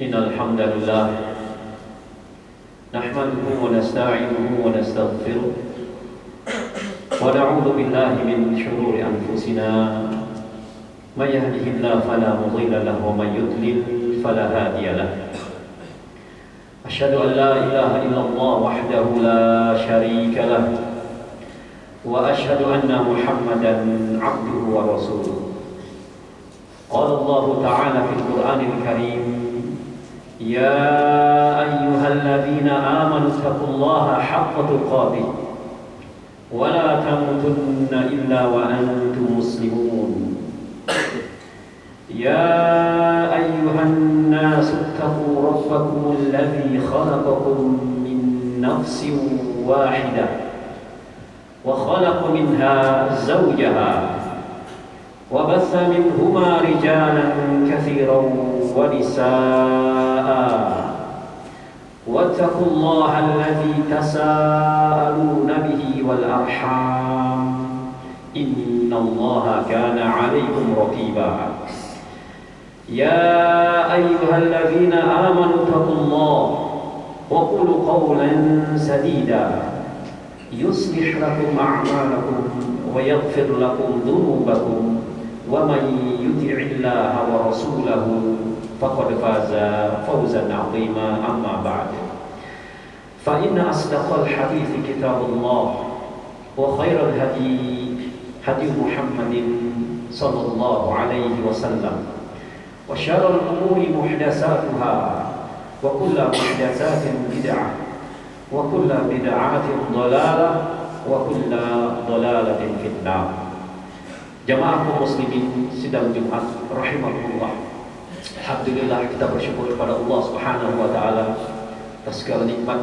Innal hamdalillah nahmaduhu wa nasta'inuhu wa nastaghfiruh wa na'udzu billahi min shururi anfusina may yahdihillahu fala mudilla lahu wa may yudlil fala hadiya lahu. Asyhadu an la ilaha illallah wahdahu la syarika lahu wa asyhadu anna Muhammadan 'abduhu wa rasuluh. Qala Allah ta'ala fil Qur'anil Karim, ya ayyuhalladzina amanu taqullaha haqqa tuqatih wa la tamutunna illa wa antum muslimun. Ya ayyuhan nasu taqu rabbakumul ladzi khalaqakum min nafsin wahidah wa khalaqa minha zawjaha wa batha minhuma rijalan katsiran wa nisaa wattaqullaha alladzi tasaaluna bihi wal arham innallaha kana 'alaykum raqiba. Ya ayyuhalladzina amanu taqullaha wa qulu qawlan sadida yuslih lakum a'malakum wa yaghfir lakum dhunubakum wa man yuti'illaha wa rasulahu faqad faza fawzan 'azima. Amma ba'd, fa inna asdaqal hadithi kitabullah wa khairal hadi hadi Muhammadin sallallahu alaihi wasallam wa syarrul umuri muhdatsatuha wa kullu muhdatsatin bid'ah wa kullu bid'atin dhalalah wa kullu dhalalatin finnar. Jamaah kaum muslimin sidang Jumat rahimakumullah. Alhamdulillah, kita bersyukur kepada Allah Subhanahu wa taala atas segala nikmat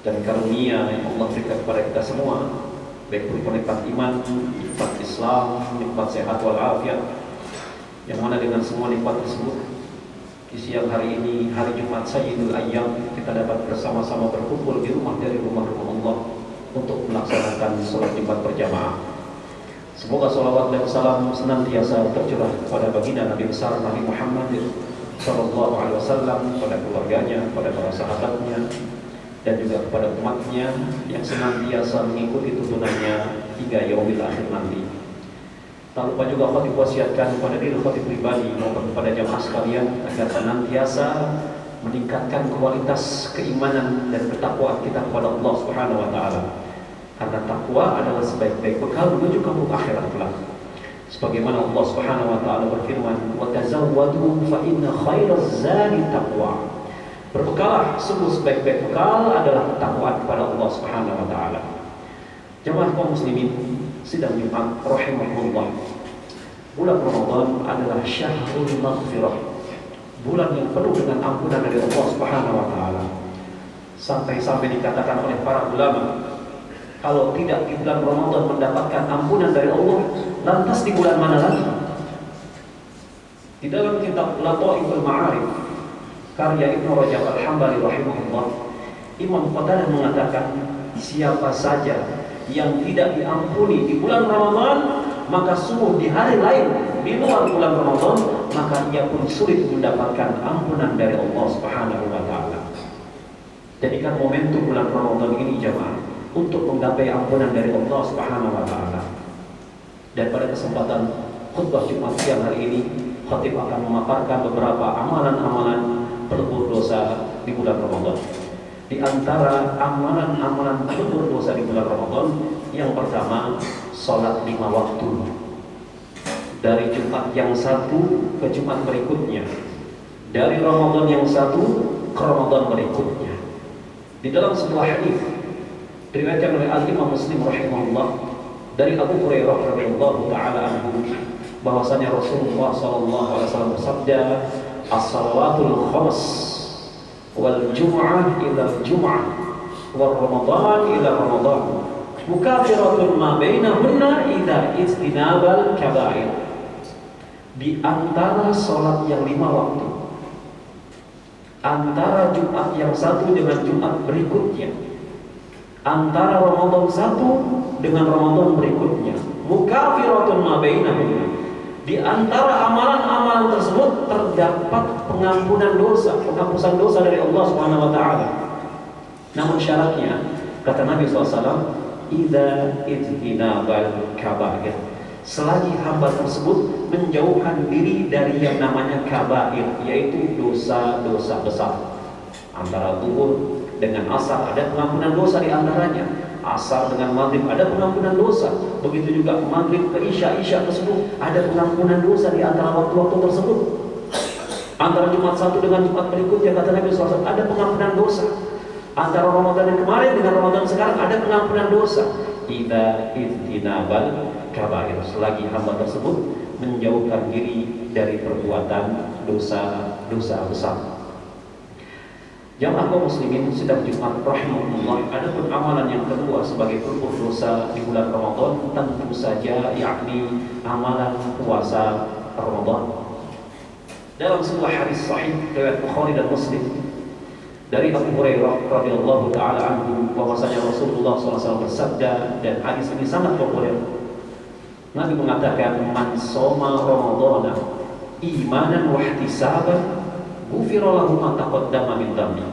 dan karunia yang Allah berikan kepada kita semua, baik berupa nikmat iman, nikmat Islam, nikmat sehat wal afiat, yang mana dengan semua nikmat tersebut di siang hari ini, hari Jumat Sayyidul Ayyam, kita dapat bersama-sama berkumpul di rumah dari rumah-rumah Allah untuk melaksanakan sholat Jumat berjamaah. Semoga salawat dan salam senantiasa tercurah kepada baginda Nabi besar Nabi Muhammad sallallahu alaihi wasallam, kepada keluarganya, kepada para sahabatnya, dan juga kepada umatnya yang senantiasa mengikuti tuntunannya hingga yaumil akhir nanti. Tak lupa juga khatib wasiatkan kepada diri khatib pribadi maupun kepada jamaah sekalian agar senantiasa meningkatkan kualitas keimanan dan ketakwaan kita kepada Allah Subhanahu wa taala. Karena takwa adalah sebaik-baik bekal menuju ke akhirat kelak. Sebagaimana Allah Subhanahu wa taala berfirman, "Wa tazawwadu fa inna khairaz zadi taqwa." Berbekalah, sungguh sebaik-baik bekal adalah ketakwaan kepada Allah Subhanahu wa taala. Jemaah kaum muslimin sidang Jumat rahimahullah. Bulan Ramadan adalah syahrul maghfirah, bulan yang penuh dengan ampunan dari Allah Subhanahu wa taala. Sampai-sampai dikatakan oleh para ulama, kalau tidak di bulan Ramadan mendapatkan ampunan dari Allah, lantas di bulan mana lagi? Di dalam kitab Lataiful Ma'arif karya Ibnu Rajab Al-Hambali rahimahullah, Imam Qatadah mengatakan, siapa saja yang tidak diampuni di bulan Ramadan, maka sungguh di hari lain di luar bulan Ramadan, maka ia pun sulit mendapatkan ampunan dari Allah Subhanahu wa taala. Jadikan momentum bulan Ramadan ini jemaah untuk menggapai ampunan dari Allah Subhanahu wa taala. Dan pada kesempatan khutbah Jumat siang hari ini, khatib akan memaparkan beberapa amalan-amalan pelebur dosa di bulan Ramadan. Di antara amalan-amalan pelebur dosa di bulan Ramadan, yang pertama, salat 5 waktu. Dari Jumat yang satu ke Jumat berikutnya, dari Ramadan yang satu ke Ramadan berikutnya. Di dalam sebuah hadis diriwayatkan oleh Al-Imam Muslim rahimahullah dari Abu Hurairah radhiyallahu taala anhu, bahwasanya Rasulullah sallallahu alaihi wasallam bersabda, as-salawatul khams wal jum'ah ila jum'ah wal ramadan ila ramadan mukafiratun ma bainahunna idza istinabal kaba'ir. Di antara salat yang 5 waktu, antara Jumat yang satu dengan Jumat berikutnya, antara Ramadan satu dengan Ramadan berikutnya, mukafiratun ma bainahunna, di antara amalan-amalan tersebut dapat pengampunan dosa, penghapusan dosa dari Allah Subhanahu wa taala. Namun syaratnya, kata Nabi SAW, idza ijtinabal kabair, selagi hamba tersebut menjauhkan diri dari yang namanya kabair, yaitu dosa-dosa besar. Antara zuhur dengan asar ada pengampunan dosa di antaranya, asar dengan maghrib ada pengampunan dosa, begitu juga maghrib ke isya tersebut ada pengampunan dosa di antara waktu-waktu tersebut. Antara Jumat satu dengan Jumat berikutnya, kata Nabi SAW, ada pengampunan dosa. Antara Ramadan yang kemarin dengan Ramadan sekarang ada pengampunan dosa. Idza ijtinabal kabair, selagi hamba tersebut menjauhkan diri dari perbuatan dosa-dosa besar. Jamaah kaum muslimin sedang Jumat rahimahullah, ada pun amalan yang kedua sebagai peluput dosa di bulan Ramadan tentu saja yakni amalan puasa Ramadan. Dalam sebuah hadis sahih riwayat Bukhari dan Muslim dari Abu Hurairah radhiyallahu taala anhu, bahwasanya Rasulullah SAW bersabda, dan hadis ini sangat populer. Nabi mengatakan, man shoma ramadhana imanan wa ihtisaban ghufira lahu ma taqaddama min dhanbi.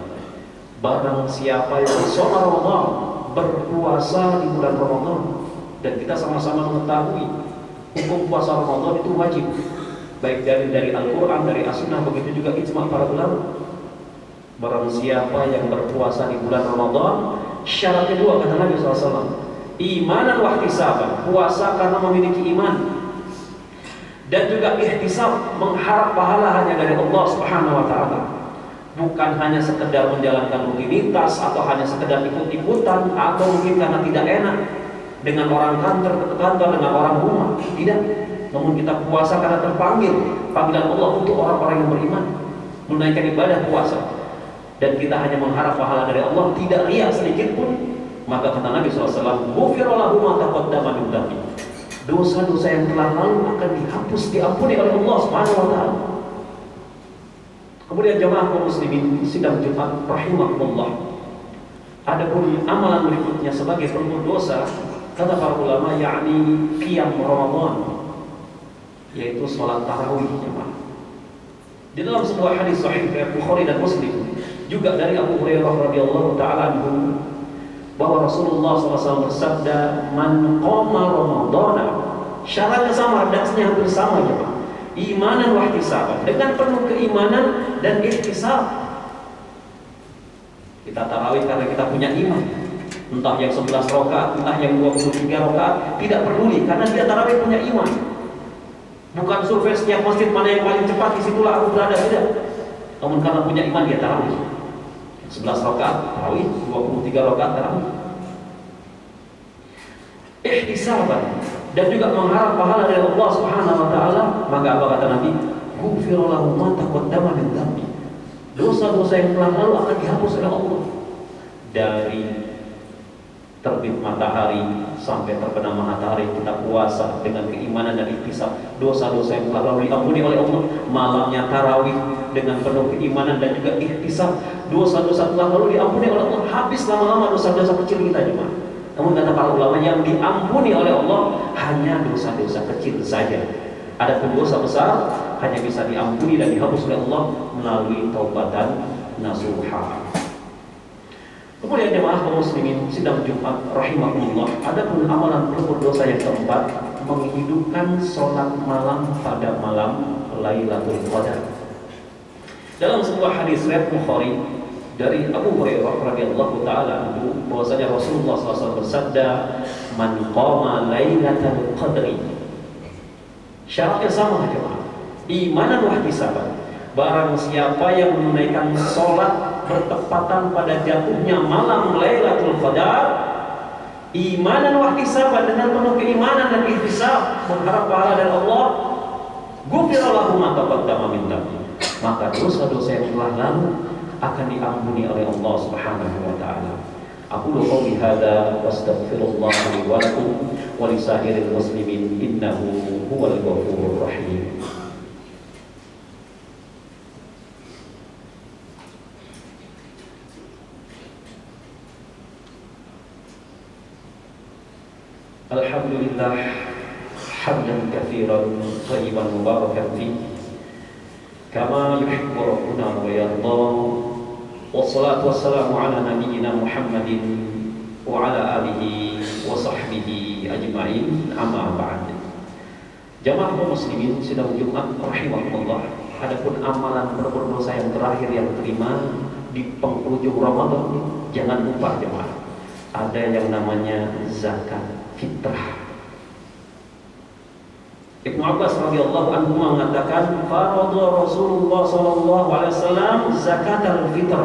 Barang siapa yang shoma Ramadan, berpuasa di bulan Ramadan, dan kita sama-sama mengetahui hukum puasa Ramadan itu wajib, baik dari Al-Quran, dari As-Sunnah, begitu juga ijma' para ulama. Barang siapa yang berpuasa di bulan Ramadan, syarat kedua kata Nabi SAW, imanan wa ihtisaban, puasa karena memiliki iman, dan juga ihtisab, mengharap pahala hanya dari Allah Subhanahu wa taala. Bukan hanya sekedar menjalankan rutinitas atau hanya sekedar ikut-ikutan atau mungkin karena tidak enak dengan orang kantor, dengan orang rumah, tidak. Namun kita puasa karena terpanggil panggilan Allah untuk orang-orang yang beriman, menunaikan ibadah puasa. Dan kita hanya mengharap pahala dari Allah, tidak riya sedikit pun. Maka kata Nabi SAW, ghufira lahu ma taqaddama min dhanbi, dosa-dosa yang telah lalu akan dihapus, diampuni oleh Allah Subhanahu wa taala. Kemudian jemaah kaum muslimin sidang Jumat rahimahullah, adapun amalan berikutnya sebagai peluput dosa, kata para ulama, yakni qiyam Ramadan, yaitu salat tarawih jemaah. Di dalam sebuah hadis sahih riwayat Bukhari dan Muslim juga dari Abu Hurairah radhiyallahu taala anhu, bahwa Rasulullah SAW bersabda, man qama ramadhana, syaratnya sama, redaksinya hampir sama jemaah, imanan wa ihtisaban, dengan penuh keimanan dan ihtisab. Kita tarawih karena kita punya iman, entah yang 11 rakaat, entah yang 23 rakaat, tidak peduli, karena dia tarawih punya iman. Bukan survei setiap masjid mana yang paling cepat, disitulah aku berada, tidak. Namun karena punya iman dia tarawih 11 rakaat tarawih, 23 rakaat tarawih. Ihtisaban, dan juga mengharap pahala dari Allah Subhanahu wa taala. Maka apa kata Nabi? Ghufira lahu ma taqaddama min dhanbi, dosa-dosa yang telah lalu akan dihapus oleh Allah. Dari terbit matahari sampai terbenam matahari kita puasa dengan keimanan dan ihtisab, dosa-dosa yang telah lalu diampuni oleh Allah. Malamnya tarawih dengan penuh keimanan dan juga ihtisab, dosa-dosa telah lalu diampuni oleh Allah. Habis lama-lama dosa-dosa kecil kita cuma. Namun kata para ulama, yang diampuni oleh Allah hanya dosa-dosa kecil saja. Adapun dosa besar hanya bisa diampuni dan dihapus oleh Allah melalui taubatan nasuha. Kemudian jemaah kaum muslimin sidang Jumat rahimahullah, adapun amalan peluput dosa yang keempat, menghidupkan sholat malam pada malam Lailatul Qadar. Dalam sebuah hadis riwayat Bukhari dari Abu Hurairah radhiyallahu taala anhu, bahwasanya Rasulullah SAW bersabda, man qama Lailatul Qadri, syaratnya sama jemaah, imanan wa ihtisaban, barang siapa yang menunaikan sholat bertepatan pada jatuhnya malam Lailatul Qadar, imanan wa ihtisaban, dengan penuh keimanan dan ihtisab, mengharap pahala dari Allah, ghufira lahu ma taqaddama min dhanbi, maka dosa-dosa yang telah lalu akan diampuni oleh Allah Subhanahu wa taala. Aqulu qouli hadza wastaghfirullah li wa lakum wa li sa'iril muslimin innahu huwal ghafurur rahim. Alhamdulillah hamdan katsiran thayyiban mubarakan fihi kama yuhibbu rabbuna wa yarda. Wassalatu wassalamu ala nabiyyina Muhammadin wa ala alihi wa sahbihi ajma'in, amma ba'd. Jamaah kaum muslimin sidang Jumat rahimahullah. Adapun amalan berdosa yang terakhir yang terima di penghujung Ramadan, jangan lupa jemaah, ada yang namanya zakat fitrah. Ibnu Abbas radhiyallahu anhu mengatakan, "Faradha Rasulullah sallallahu alaihi wasallam zakat al-fitr."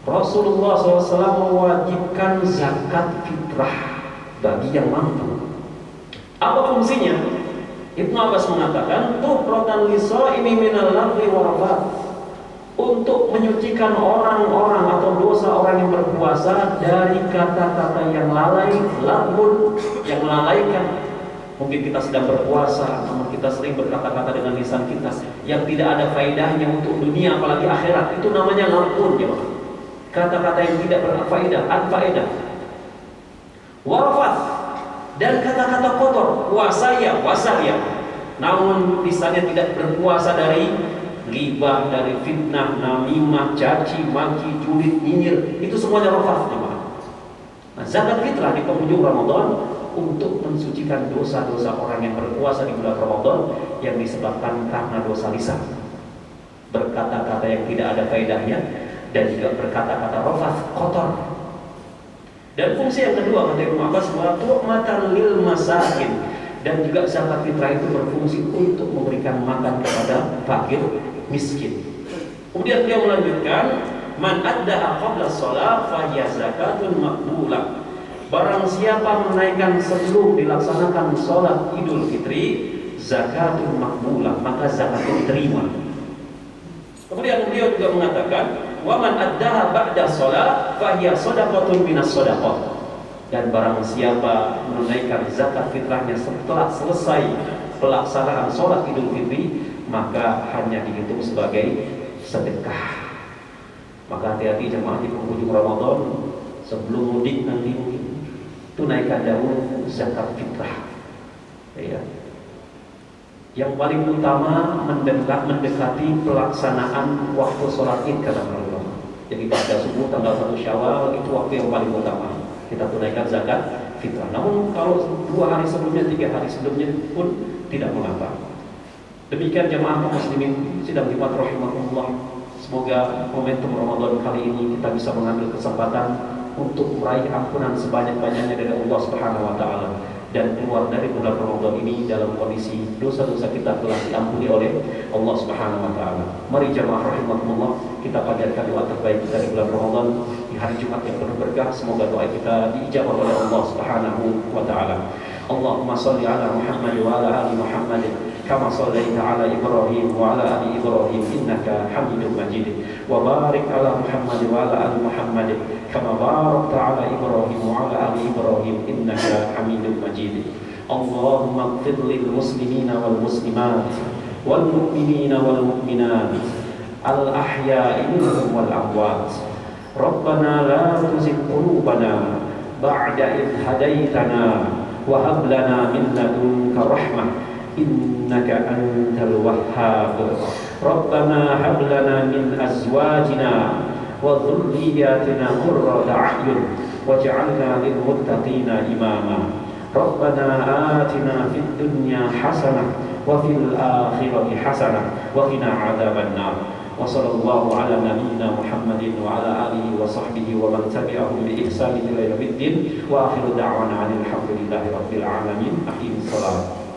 Rasulullah SAW mewajibkan zakat fitrah bagi yang mampu. Apa fungsinya? Ibnu Abbas mengatakan, "Tuhratan lis-shaimi minal lagwi wa rafath." Untuk menyucikan orang-orang atau dosa orang yang berpuasa dari kata-kata yang lalai, lagun, yang melalaikan. Mungkin kita sedang berpuasa, namun kita sering berkata-kata dengan lisan kita yang tidak ada faedahnya untuk dunia apalagi akhirat. Itu namanya lagun, ya. Kata-kata yang tidak berfaedah, anfaedah. Warafat, dan kata-kata kotor, wasaya, wasaya. Namun lisannya tidak berpuasa dari ghibah, dari fitnah, namimah, caci, maki, julid, nyinyir. Itu semuanya rafat, ya. Nah, zakat fitrah di penghujung Ramadan untuk mensucikan dosa-dosa orang yang berpuasa di bulan Ramadan yang disebabkan karena dosa lisan, berkata-kata yang tidak ada faedahnya, dan juga berkata-kata rafath, kotor. Dan fungsi yang kedua kata Ibnu Abbas, wa tu'matan lil masakin, dan juga zakat fitrah itu berfungsi untuk memberikan makan kepada fakir miskin. Kemudian beliau melanjutkan, man addaha qabla shalah fa hiya zakatun maqbulah. Barang siapa menaikkan sebelum dilaksanakan sholat Idul Fitri, zakatun makbulah, maka zakatnya diterima. Kemudian beliau juga mengatakan, wa man addaha ba'da sholat fa hiya shadaqatun minas shadaqah. Dan barang siapa menunaikan zakat fitrahnya setelah selesai pelaksanaan sholat Idul Fitri, maka hanya dihitung sebagai sedekah. Maka hati-hati jemaah di penghujung Ramadan, sebelum mudik nanti mungkin tunaikan dahulu zakat fitrah, ya. Yang paling utama mendekati pelaksanaan waktu sholat id kata para ulama. Jadi pada subuh tanggal 1 Syawal itu waktu yang paling utama kita tunaikan zakat fitrah. Namun kalau 2 hari sebelumnya, 3 hari sebelumnya pun tidak mengapa. Demikian jemaah kaum muslimin sidang Jumat rahimahullah. Semoga momentum Ramadan kali ini kita bisa mengambil kesempatan untuk meraih ampunan sebanyak-banyaknya dari Allah Subhanahu wa taala dan keluar dari bulan Ramadan ini dalam kondisi dosa-dosa kita telah diampuni oleh Allah Subhanahu wa taala. Mari jemaah rahimakumullah, kita panjatkan doa terbaik kita di bulan Ramadan di hari Jumat yang penuh berkah. Semoga doa kita diijabah oleh Allah Subhanahu wa taala. Allahumma shalli ala Muhammad wa ala ali Muhammad kama shallaita ala Ibrahim wa ala ali Ibrahim innaka Hamidum Majid. Wa barik ala Muhammad wa ala ali Muhammad kama barakta ala Ibrahim wa ala ali Ibrahim innaka Hamidum Majid. Allahumma ighfir lil muslimina wal muslimat wal mu'minina wal mu'minat al ahya'i minhum wal amwat. Rabbana la tuzigh qulubana ba'da idh hadaitana wa hab lana min ladunka rahmah innaka antal wahhab. Rabbana hab lana min azwajina wa dhurriyyatina qurrata a'yun waj'alna lil muttaqina imama. Rabbana atina fid dunya hasanah wa fil akhirati hasanah wa qina adzaban nar. Wa sallallahu ala nabiyyina Muhammadin wa ala alihi wa sahbihi wa man tabi'ahum bi ihsan ila yaumiddin wa akhiru da'wana alhamdulillahi rabbil alamin. Akhir salat.